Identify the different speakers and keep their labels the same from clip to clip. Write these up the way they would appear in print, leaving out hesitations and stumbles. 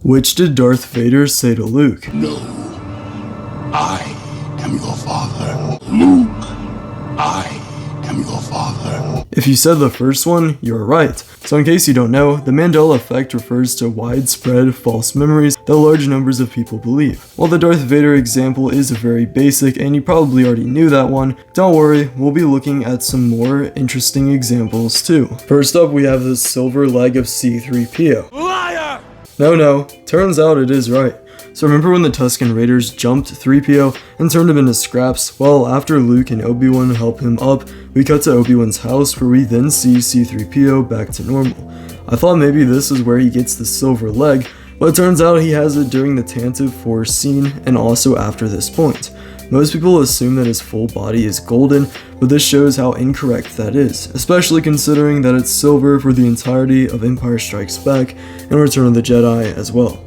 Speaker 1: Which did Darth Vader say to Luke?
Speaker 2: No, I am your father. Luke, I am your father.
Speaker 1: If you said the first one, you're right. So in case you don't know, the Mandela effect refers to widespread false memories that large numbers of people believe. While the Darth Vader example is very basic and you probably already knew that one, don't worry, we'll be looking at some more interesting examples too. First up, we have the silver leg of C-3PO.
Speaker 2: Liar!
Speaker 1: No, turns out it is right. So remember when the Tusken Raiders jumped 3PO and turned him into scraps? Well, after Luke and Obi-Wan help him up, we cut to Obi-Wan's house where we then see C-3PO back to normal. I thought maybe this is where he gets the silver leg, but it turns out he has it during the Tantive 4 scene and also after this point. Most people assume that his full body is golden, but this shows how incorrect that is, especially considering that it's silver for the entirety of Empire Strikes Back and Return of the Jedi as well.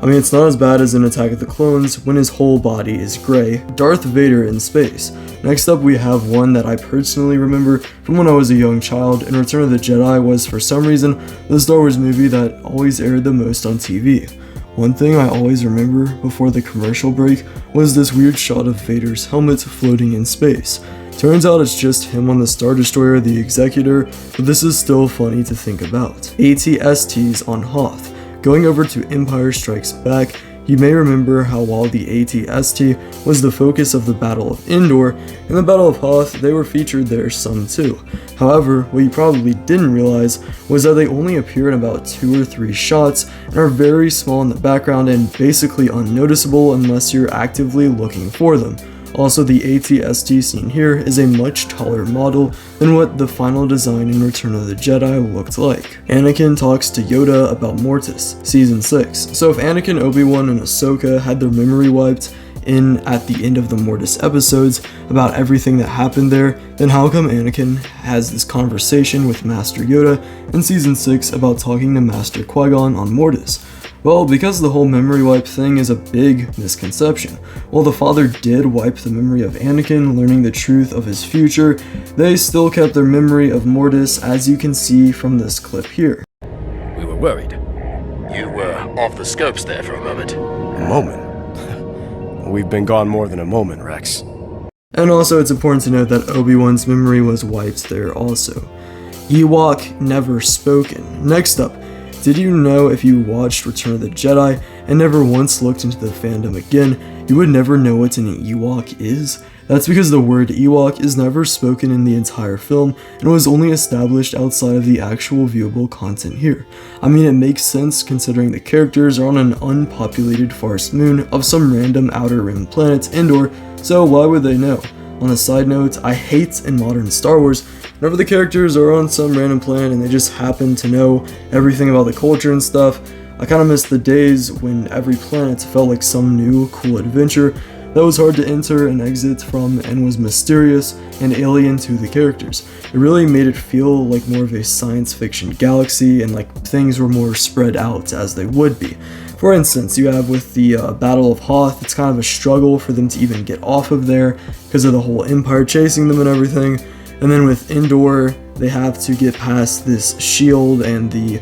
Speaker 1: I mean, it's not as bad as in Attack of the Clones when his whole body is gray. Darth Vader in space. Next up, we have one that I personally remember from when I was a young child, and Return of the Jedi was, for some reason, the Star Wars movie that always aired the most on TV. One thing I always remember before the commercial break was this weird shot of Vader's helmet floating in space. Turns out it's just him on the Star Destroyer, the Executor, but this is still funny to think about. AT-STs on Hoth. Going over to Empire Strikes Back, you may remember how while the AT-ST was the focus of the Battle of Endor, in the Battle of Hoth they were featured there some too. However, what you probably didn't realize was that they only appear in about 2 or 3 shots and are very small in the background and basically unnoticeable unless you're actively looking for them. Also, the AT-ST seen here is a much taller model than what the final design in Return of the Jedi looked like. Anakin talks to Yoda about Mortis, Season 6. So if Anakin, Obi-Wan, and Ahsoka had their memory wiped in at the end of the Mortis episodes about everything that happened there, then how come Anakin has this conversation with Master Yoda in Season 6 about talking to Master Qui-Gon on Mortis? Well, because the whole memory wipe thing is a big misconception. While the father did wipe the memory of Anakin, learning the truth of his future, they still kept their memory of Mortis, as you can see from this clip here.
Speaker 3: We were worried. You were off the scopes there for a moment.
Speaker 4: A moment? We've been gone more than a moment, Rex.
Speaker 1: And also, it's important to note that Obi-Wan's memory was wiped there also. Ewok never spoken. Next up, did you know if you watched Return of the Jedi and never once looked into the fandom again, you would never know what an Ewok is? That's because the word Ewok is never spoken in the entire film and was only established outside of the actual viewable content here. I mean, it makes sense considering the characters are on an unpopulated forest moon of some random outer rim planet, Endor, so why would they know? On a side note, I hate in modern Star Wars whenever the characters are on some random planet and they just happen to know everything about the culture and stuff. I kind of miss the days when every planet felt like some new cool adventure that was hard to enter and exit from and was mysterious and alien to the characters. It really made it feel like more of a science fiction galaxy and like things were more spread out as they would be. For instance, you have with the Battle of Hoth, it's kind of a struggle for them to even get off of there because of the whole Empire chasing them and everything. And then with Endor, they have to get past this shield and the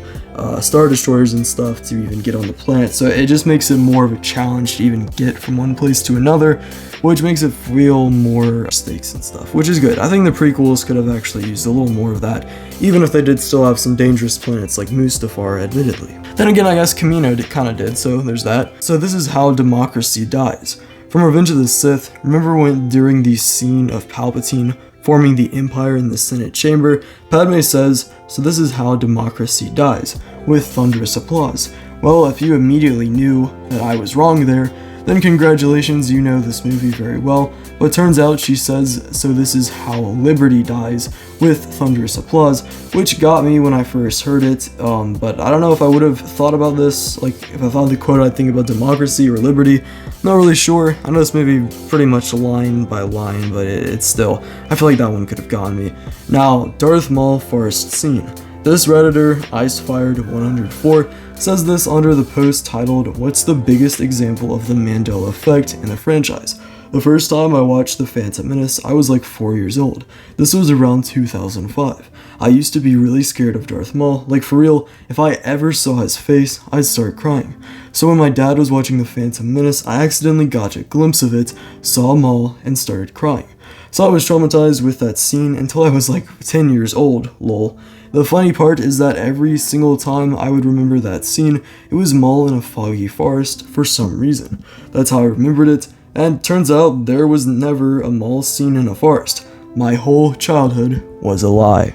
Speaker 1: Star Destroyers and stuff to even get on the planet. So it just makes it more of a challenge to even get from one place to another, which makes it feel more stakes and stuff, which is good. I think the prequels could have actually used a little more of that, even if they did still have some dangerous planets like Mustafar, admittedly. Then again, I guess Kamino kind of did, so there's that. So this is how democracy dies. From Revenge of the Sith, remember when during the scene of Palpatine forming the Empire in the Senate chamber, Padme says, "So this is how democracy dies," with thunderous applause. Well, if you immediately knew that I was wrong there, then congratulations, you know this movie very well. But turns out she says, "So this is how liberty dies," with thunderous applause, which got me when I first heard it, but I don't know if I would have thought about this, like if I thought the quote I'd think about democracy or liberty. Not really sure. I know this may be pretty much line by line, but it's still, I feel like that one could have gotten me. Now, Darth Maul forest scene. This Redditor, Icefired104, says this under the post titled, "What's the biggest example of the Mandela effect in a franchise?" The first time I watched The Phantom Menace, I was like 4 years old. This was around 2005. I used to be really scared of Darth Maul. Like, for real, if I ever saw his face, I'd start crying. So when my dad was watching The Phantom Menace, I accidentally got a glimpse of it, saw Maul, and started crying. So I was traumatized with that scene until I was like 10 years old, lol. The funny part is that every single time I would remember that scene, it was Maul in a foggy forest for some reason. That's how I remembered it, and turns out there was never a Maul scene in a forest. My whole childhood was a lie.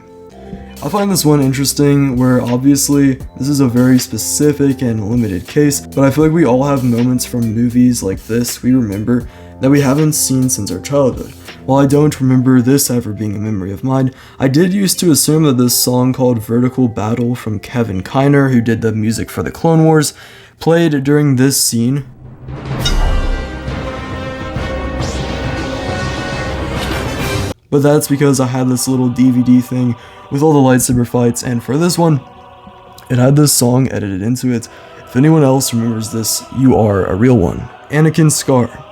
Speaker 1: I find this one interesting where obviously this is a very specific and limited case, but I feel like we all have moments from movies like this we remember that we haven't seen since our childhood. While I don't remember this ever being a memory of mine, I did used to assume that this song called Vertical Battle from Kevin Kiner, who did the music for the Clone Wars, played during this scene. But that's because I had this little DVD thing with all the lightsaber fights, and for this one, it had this song edited into it. If anyone else remembers this, you are a real one. Anakin Scar.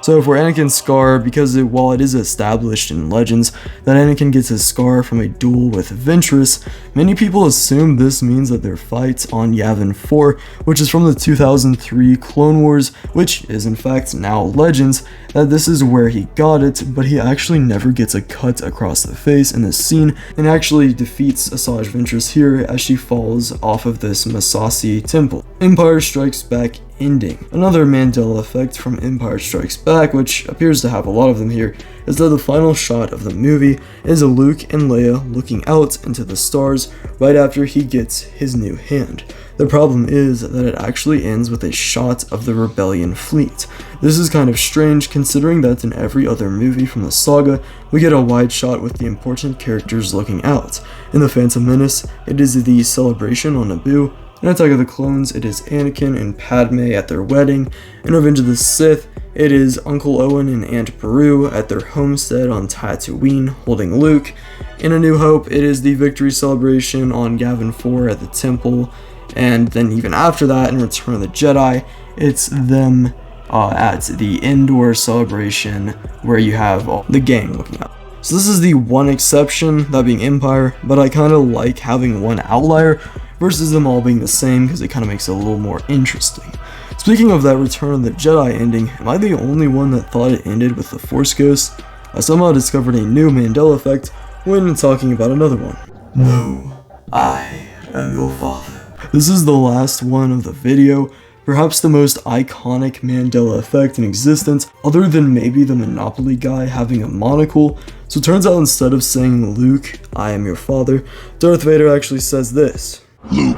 Speaker 1: So for Anakin Scar, because while it is established in Legends that Anakin gets his scar from a duel with Ventress, many people assume this means that their fight on Yavin 4, which is from the 2003 Clone Wars, which is in fact now Legends, that this is where he got it, but he actually never gets a cut across the face in this scene, and actually defeats Asajj Ventress here as she falls off of this Masasi temple. Empire Strikes Back ending. Another Mandela effect from Empire Strikes Back, which appears to have a lot of them here, is that the final shot of the movie is Luke and Leia looking out into the stars right after he gets his new hand. The problem is that it actually ends with a shot of the Rebellion fleet. This is kind of strange considering that in every other movie from the saga, we get a wide shot with the important characters looking out. In The Phantom Menace, it is the celebration on Naboo. In Attack of the Clones, it is Anakin and Padme at their wedding. In Revenge of the Sith, it is Uncle Owen and Aunt Beru at their homestead on Tatooine holding Luke. In A New Hope, it is the victory celebration on Yavin 4 at the temple. And then even after that, in Return of the Jedi, it's them at the indoor celebration where you have the gang looking out. So this is the one exception, that being Empire, but I kind of like having one outlier versus them all being the same because it kind of makes it a little more interesting. Speaking of that Return of the Jedi ending, am I the only one that thought it ended with the Force Ghost? I somehow discovered a new Mandela effect when talking about another one. No, I am your father. This is the last one of the video, perhaps the most iconic Mandela effect in existence, other than maybe the Monopoly guy having a monocle. So it turns out instead of saying, Luke, I am your father, Darth Vader actually says this.
Speaker 2: Luke,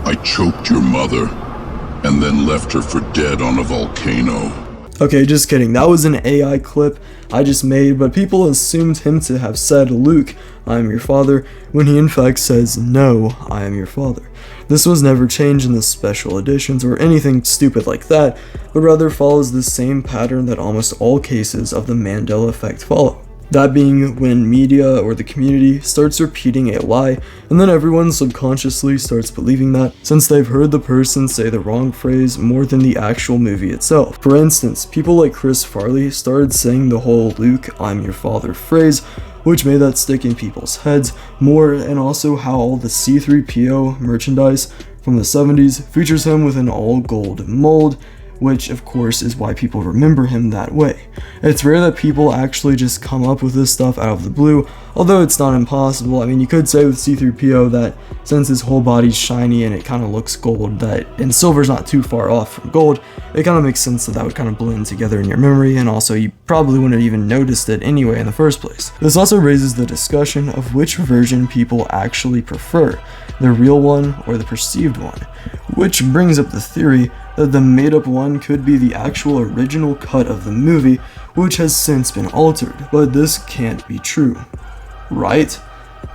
Speaker 2: I choked your mother and then left her for dead on a volcano.
Speaker 1: Okay, just kidding. That was an AI clip I just made, but people assumed him to have said, Luke, I am your father, when he in fact says, no, I am your father. This was never changed in the special editions or anything stupid like that, but rather follows the same pattern that almost all cases of the Mandela effect follow. That being when media or the community starts repeating a lie, and then everyone subconsciously starts believing that since they've heard the person say the wrong phrase more than the actual movie itself. For instance, people like Chris Farley started saying the whole Luke, I'm your father phrase, which made that stick in people's heads more, and also how all the C-3PO merchandise from the 70s features him with an all gold mold, which of course is why people remember him that way. It's rare that people actually just come up with this stuff out of the blue, although it's not impossible. I mean, you could say with C-3PO that since his whole body's shiny and it kind of looks gold, and silver's not too far off from gold, it kind of makes sense that would kind of blend together in your memory, and also you probably wouldn't have even noticed it anyway in the first place. This also raises the discussion of which version people actually prefer, the real one or the perceived one, which brings up the theory that the made-up one could be the actual original cut of the movie, which has since been altered, but this can't be true, right?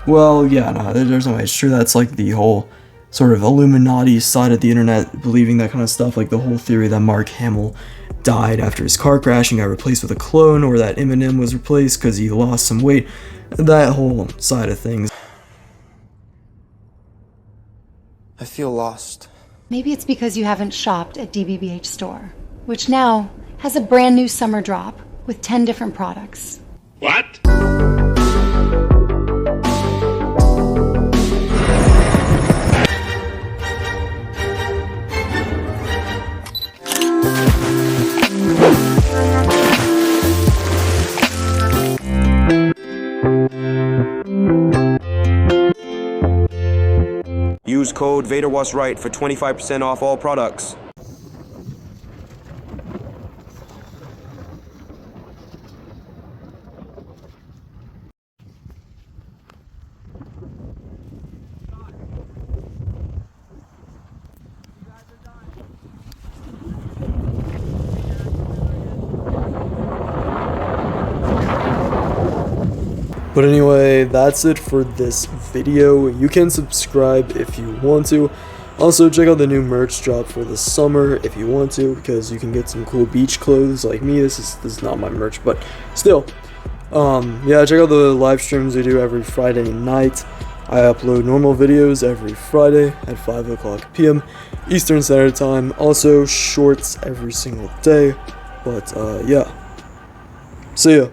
Speaker 1: Well, yeah, no, there's no way it's true. That's like the whole sort of Illuminati side of the internet, believing that kind of stuff, like the whole theory that Mark Hamill died after his car crash and got replaced with a clone, or that Eminem was replaced because he lost some weight, that whole side of things.
Speaker 5: I feel lost.
Speaker 6: Maybe it's because you haven't shopped at DBBH store, which now has a brand new summer drop with 10 different products.
Speaker 2: What?
Speaker 5: code Vader Was Right for 25% off all products.
Speaker 1: But anyway, that's it for this video. You can subscribe if you want to. Also, check out the new merch drop for the summer if you want to, because you can get some cool beach clothes like me. This is not my merch, but still. Yeah, check out the live streams we do every Friday night. I upload normal videos every Friday at 5 o'clock p.m. Eastern Standard Time. Also, shorts every single day. But, yeah. See ya.